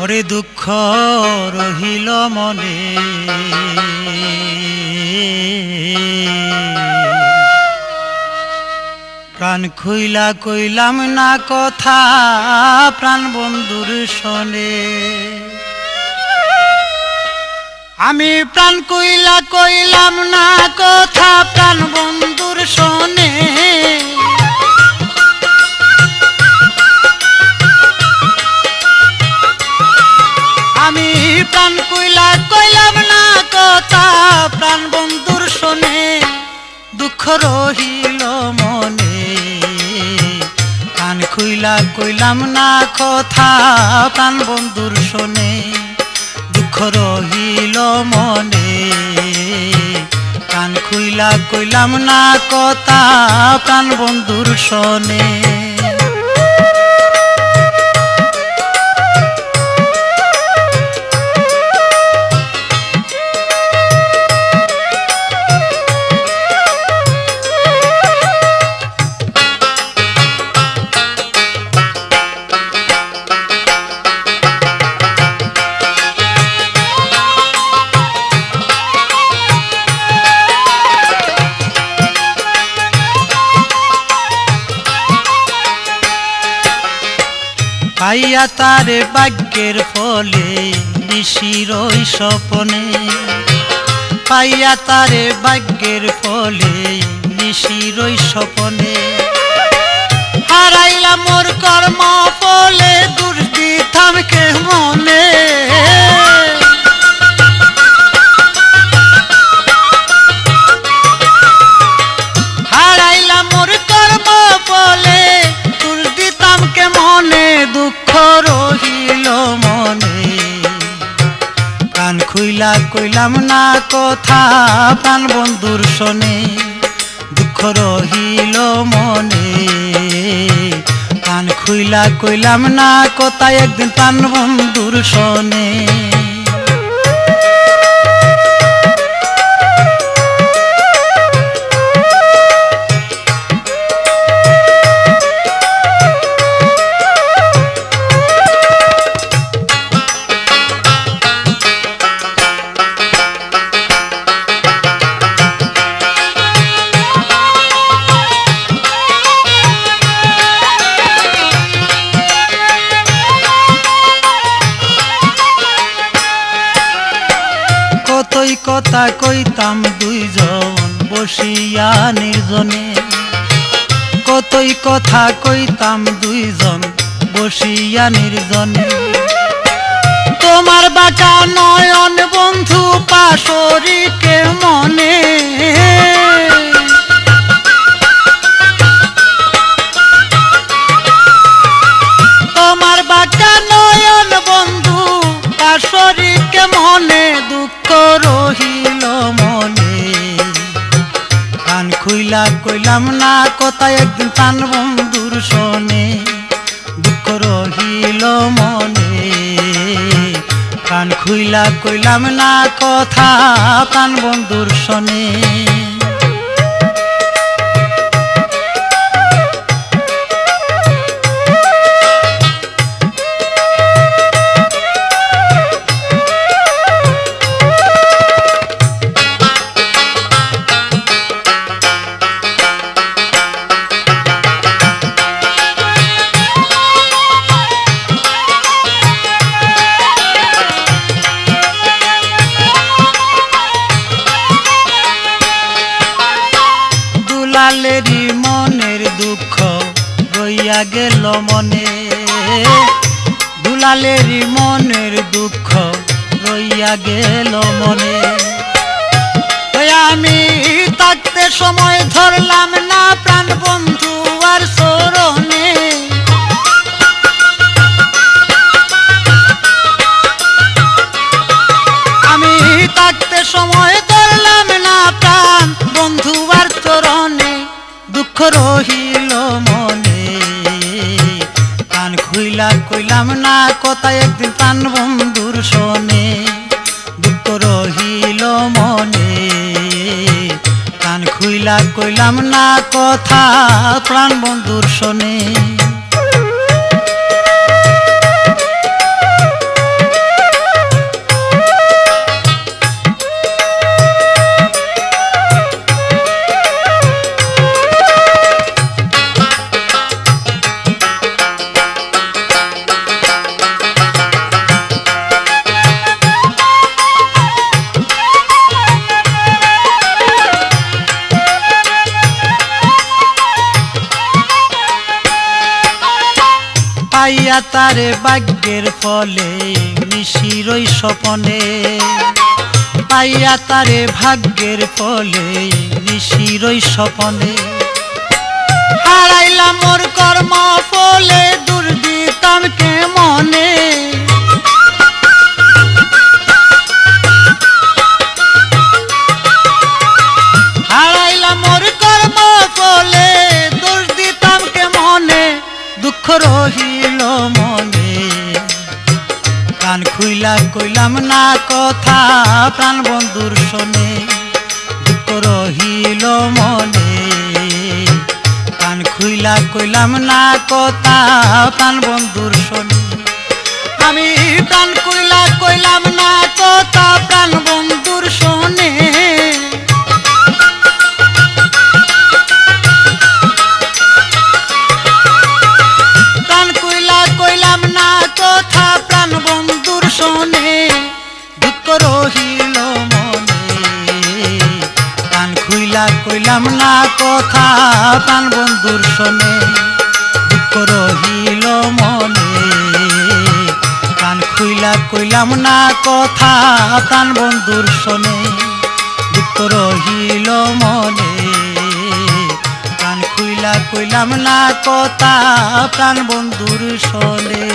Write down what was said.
ওরে দুঃখ রহিল মনে, প্রাণ খুইলা কইলাম না কথা প্রাণ বন্ধুর শোনে। আমি প্রাণ খুইলা কইলাম না কথা প্রাণ বন্ধুর শোনে। আমি প্রাণ খুইলা কইলাম না কথা প্রাণ বন্ধুর শোনে। দুঃখ রহিল মনে, প্রাণ খুইলা কইলাম না কথা প্রাণ বন্ধুর শোনে। দুঃখ রহিল মনে, প্রাণ খুইলা কইলাম না কথা প্রাণ বন্ধুর শোনে। পাইয়া তারে ভাগ্যের ফলে নিশির স্বপনে, পাইয়া তারে ভাগ্যের ফলে নিশির স্বপনে। হারাইলাম মোর কর্ম ফলে দুর্দি থামকে মনে। হারাইলাম মোর কর্ম ফলে দুর্দি থামকে মনে। দুঃখ রহিল মনে, প্রাণ খুইলা কইলাম না কথা প্রাণ বন্ধুর শোনে। দুঃখ রহিল মনে, প্রাণ খুইলা কইলাম না কথা একদিন প্রাণ বন্ধুর শোনে। কতই কথা কইতাম দুইজন বসিয়া নির্জনে, কতই কথা কইতাম দুইজন বসিয়া নির্জনে। তোমার বাঁকা নয়ন বন্ধু পাশরিকে মনে। তোমার বাঁকা নয়ন বন্ধু পাশরিকে মনে। দুঃখ রহিল মনে, প্রাণ খুইলা কইলাম না কথা একদিন প্রাণ বন্ধুর শোনে। দুঃখ রহিল মনে, প্রাণ খুইলা কইলাম না কথা প্রাণ বন্ধুর শোনে। দুলালেরই মনের দুঃখ রইয়া গেল মনে। দুলালেরই মনের দুঃখ রইয়া গেল মনে। আমি থাকতে সময় ধরলাম না প্রাণ বন্ধু আর চরণে। আমি থাকতে সময় ধরলাম না প্রাণ বন্ধু আর চরণে। দুঃখ রহিল মনে, প্রাণ খুইলা কইলাম না কথা একদিন প্রাণ বন্ধুর শোনে। দুঃখ রহিল মনে, প্রাণ খুইলা কইলাম না কথা প্রাণ বন্ধুর শোনে। পাইয়া তারে ভাগ্যের ফলে নিশিরই স্বপনে, পাইয়া তারে ভাগ্যের ফলে নিশিরই স্বপনে। হারাইলাম মোর কর্ম ফলে দূর দিতাম কে মনে, হারাইলাম মোর কর্ম ফলে দূর দিতাম কে মনে। দুঃখ রহিল মনে, প্রাণ খুইলা কইলাম না কথা প্রাণ বন্ধুর শোনে। দুঃখ রহিল মনে, প্রাণ খুইলা কইলাম না কথা প্রাণ বন্ধুর শোনে। আমি প্রাণ খুইলা কইলাম না কথা প্রাণ বন্ধুর শোনে। প্রাণ খুইলা কইলাম না কথা প্রাণ বন্ধুর শোনে। দুঃখ রহিল মনে, প্রাণ খুইলা কইলাম না কথা প্রাণ বন্ধুর শোনে। দুঃখ রহিল মনে, প্রাণ খুইলা কইলাম না কথা প্রাণ বন্ধুর শোনে। দুঃখ রহিল মনে, প্রাণ খুইলা কইলাম না কথা প্রাণ বন্ধুর শোনে।